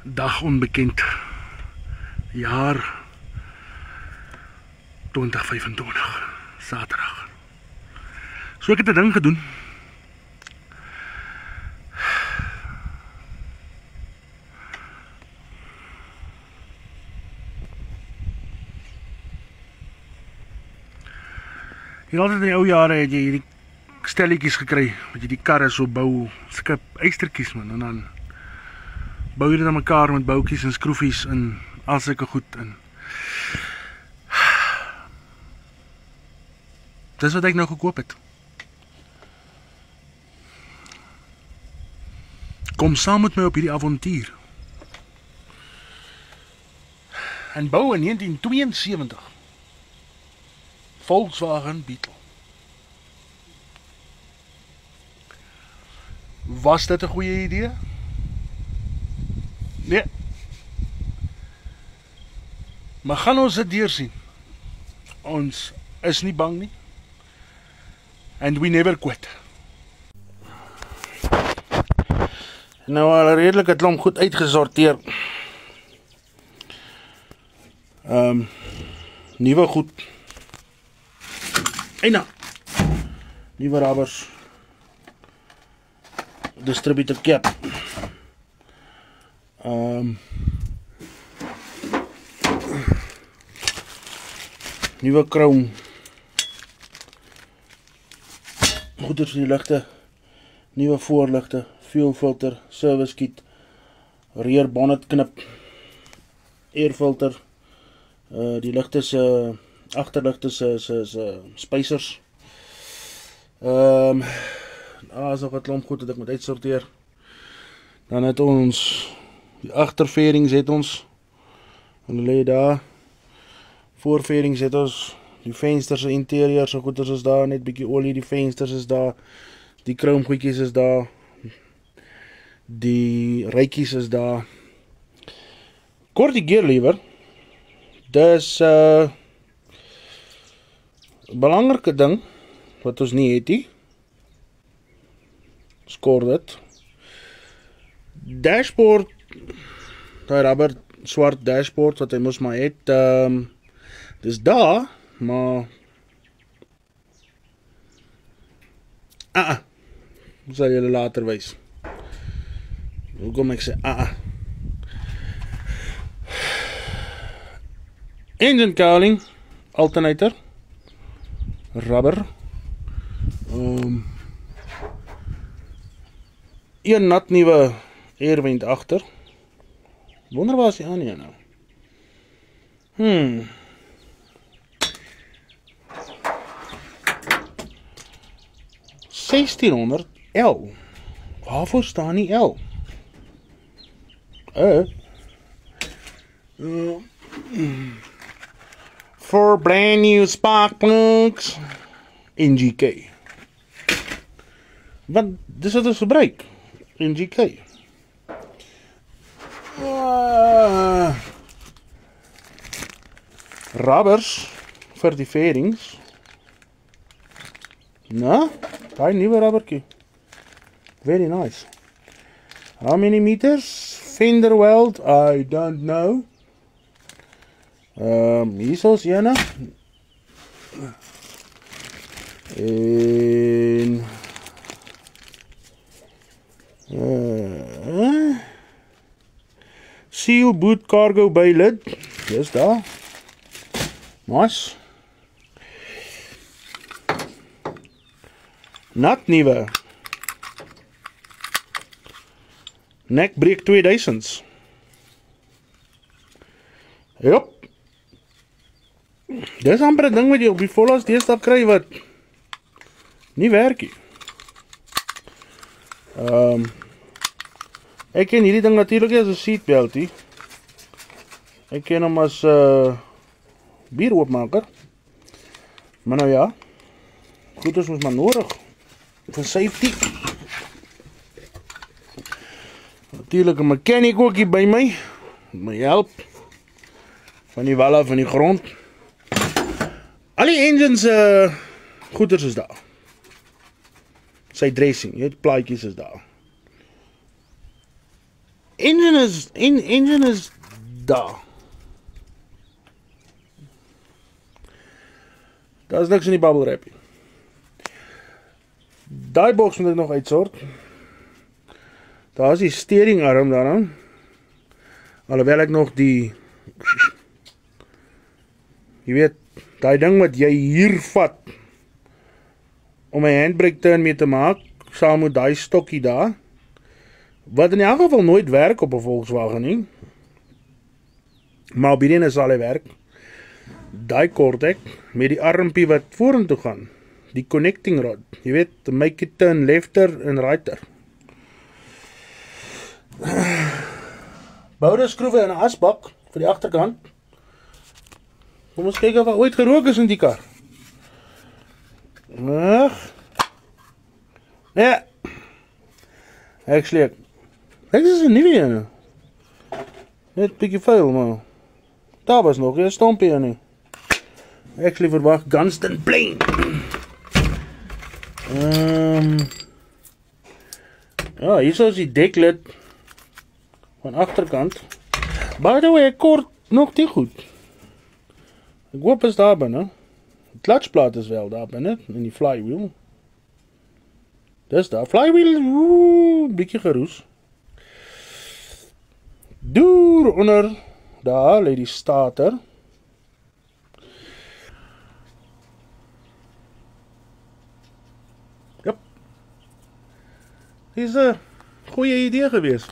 Dag onbekend. Jaar 2025. Saterdag. So ek het 'n ding gedoen. Hier altyd in die ou jare het jy hierdie stelletjies gekry, wat jy die karre so bou, skip eystertjies man, en dan bou jy dit aan mekaar met boutjies en skroefies en al sulke goed in. Dis wat ek nou gekoop het. Kom saam met my op hierdie avontuur. En bou in 1972. Volkswagen Beetle. Was dit 'n goeie idee? Nee. Maar gaan ons dit deursien. Ons is nie bang nie. And we never quit. Nou al redelik het hom goed uitgesorteer. Nuwe goed. Eina. Nuwe rubbers. Distributor cap. Nuwe chrome. Goeders vir die ligte. Nuwe voorligte, fuel filter, service kit, rear bonnet knip, air filter. Die ligte se agterligte se spacers. As nog wat klomp goed dat ek moet uitsorteer. Dan het ons die agterveerings het ons. En hulle lê daar. Voorveerings het ons. Die vensters se interieur so goeders is daar, net bietjie olie, die vensters is daar. Die chrome goedjies is daar. Die ruitjies is daar. Kort die gear lever. Dis 'n belangrike ding wat ons nie het nie. Skoor dit. Dashboard. Daai rubber swart dashboard wat hy mos maar het. Dis daar, maar sal julle later wys. Hoekom ek sê Engine cowling, alternator, rubber. Een nat nuwe airvent agter. Wonder waar is die ander nou? 1600 L. Waarvoor staan die L? For brand new spark plugs. NGK. Want dis wat ons gebruik. NGK. Rubbers vir die veerings. Nou, daai nuwe rubbertjie. Very nice. How many meters? Fender weld? I don't know. Hier is ene. En seal boot cargo bay lid. Dis daar. Nice. Nat nuwe. Neckbrake 2000s. Jop. Dis amper 'n ding wat jy op die vollas deesdae kry wat nie werk nie. Ek ken hierdie ding natuurlik as 'n seatbeltie. Ek ken hom as bieroopmaker. Maar nou ja, goed is ons maar nodig vir safety. Natuurlijk 'n mechanic ook hier by my. My help. Van die wal af van die grond. Al die engines goeders is daar. Sy dressing, jy weet plaatjies is daar. engine is daar. Daar is niks in die bubble wrap nie. Daai box moet ek nog uitsort. Daar is die steeringarm daaraan. Alhoewel ek nog die, jy weet, daai ding wat jy hier vat om 'n handbrake turn mee te maak, saam met daai stokkie daar, wat in elk geval nooit werk op 'n Volkswagen nie, maar op hierdie sal hy werk. Daai kort ek met die armpie wat vorentoe gaan, die connecting rod, jy weet, to make it turn lefter en righter. Boude skroewe in 'n asbak vir die agterkant. Kom ons kyk of daar ooit gerook is in die kar. Nee. Actually, dit is 'n nuwe een. Net bietjie vuil, maar daar was nog 'n stompie in nie. Actually verwag Gunston plain. Ja, hier is die deklid van agterkant. By the way, kort nog nie goed. Ek hoop is daar binne. Die clutchplaat is wel daar binne, en die flywheel. Dis daar, flywheel, bietjie geroes. Deur onder, daar lê die starter. Yep. Dis 'n goeie idee gewees.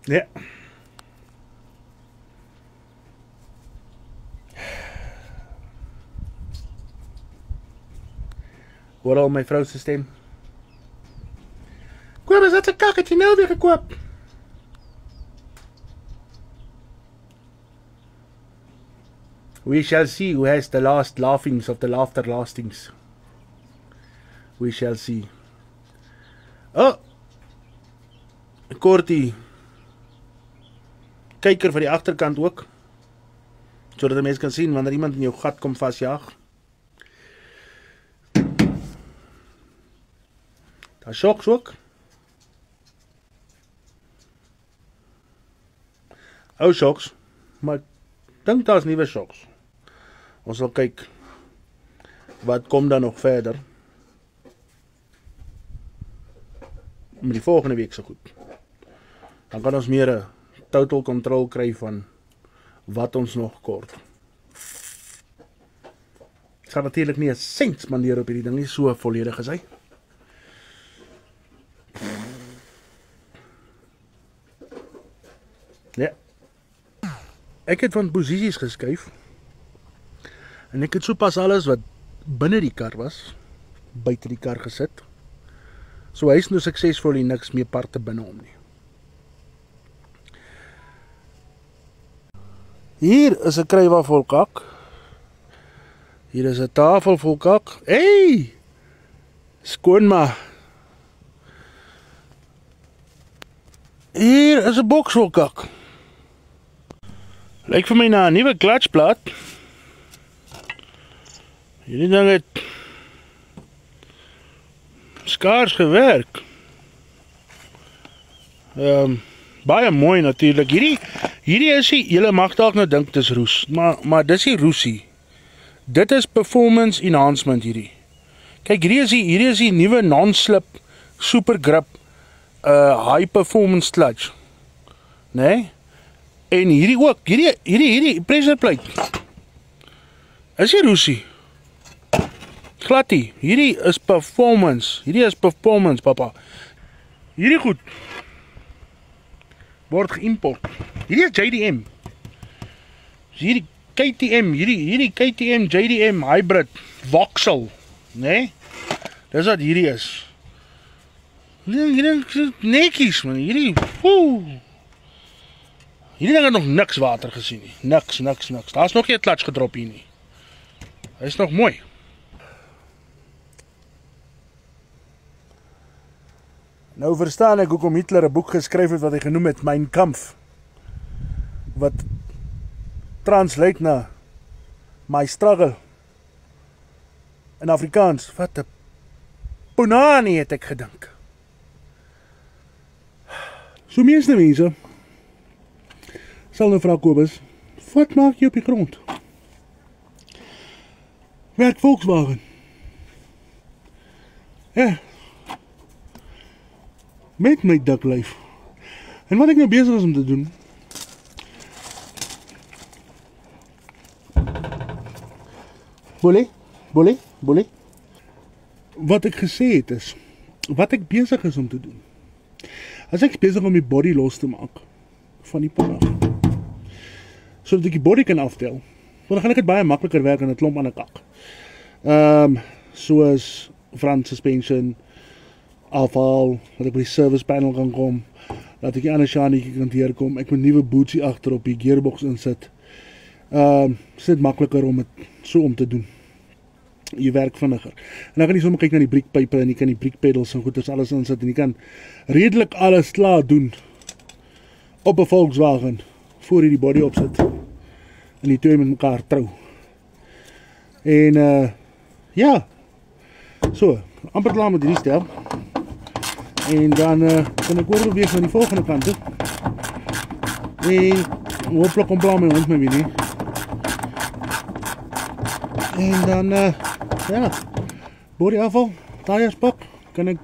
Ja. Hoor al my vrou se stem. Kobus, wat 'n kak het jy nou weer gekoop? We shall see who has the last laughings of the laughter lastings. We shall see. Oh! Kortie. Kyker vir die agterkant ook. Sodat 'n mens kan sien wanneer iemand in jou gat kom vasjaag. Daar shocks ook. Ou shocks, maar ek dink daar's nuwe shocks. Ons sal kyk wat kom dan nog verder. Met die volgende week so goed. Dan kan ons meer 'n total control kry van wat ons nog kort. Ek gaan natuurlik nie 'n sent spandeer op hierdie ding nie, so volledig is hy. Ja. Ek het van posisies geskuif. En ek het so pas alles wat binne die kar was, buite die kar gesit. So hy is nou suksesvol en niks meer parte binne hom nie. Hier is 'n krywa vol kak. Hier is 'n tafel vol kak. Hey! Skoon maar. Hier is 'n boks vol kak. Lyk vir my na 'n nuwe clutchplaat. Hierdie ding het skaars gewerk. Baie mooi natuurlik. Hierdie is die, julle mag dalk nou dink dis roes, maar dis nie roesie. Dit is performance enhancement hierdie. Kyk, hierdie is die nuwe non-slip super grip high performance clutch. Nee? En hierdie ook, hierdie pressure plate. Is nie roesie. Glattie, hierdie is performance, papa. Hierdie goed word geimport. Hierdie is JDM. Hierdie KTM, JDM hybrid Vauxhall, né? Dis wat hierdie is. Hierdie netjies man, hierdie ding het nog niks water gesien nie. Niks. Daar's nog nie 'n clutch gedrop hier nie. Hy is nog mooi. Nou verstaan ek hoekom Hitler 'n boek geskryf het wat hy genoem het Mein Kampf. Wat translate na My Struggle. In Afrikaans, wat 'n punani het ek gedink. So meeste mense sal nou vra Kobus, wat maak jy op die grond? Werk Volkswagen. Ja. Met my dik lyf. En wat ek nou besig is om te doen, Bolie. Wat ek gesê het is, wat ek besig is om te doen. As ek besig om die body los te maak van die pan af, sodat ek die body kan aftel, dan gaan ek dit baie makliker werk in 'n klomp ander kak. Soos front suspension, afhaal, dat ek by die service panel kan kom, dat ek die ander shanetjie kan teerkom, ek moet nuwe bootsie agter op die gearbox insit. Is dit makliker om dit so om te doen. Jy werk vinniger. En dan kan jy sommer kyk na die briekpype en jy kan die briekpedals en goeders alles insit en jy kan redelik alles klaar doen op 'n Volkswagen voor jy die body opsit en die twee met mekaar trou. En ja, so, amper klaar met hierdie stel. En dan kan ek oorbeweeg na die volgende kant toe. En hooplik kom klaar my hond my weer nie. En dan ja, body afval, tyres pak, kan ek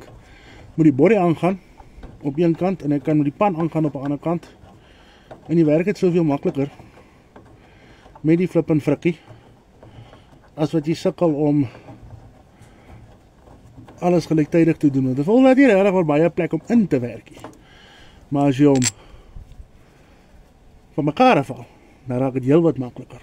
met die body aangaan op een kant en ek kan met die pan aangaan op 'n ander kant. En die werk het soveel makliker met die flip en frikkie as wat jy sukkel om alles gelyktydig te doen. Want dit voel dat jy regtig baie plek om in te werk. Maar as jy hom van mekaar afval, dan raak dit heel wat makliker.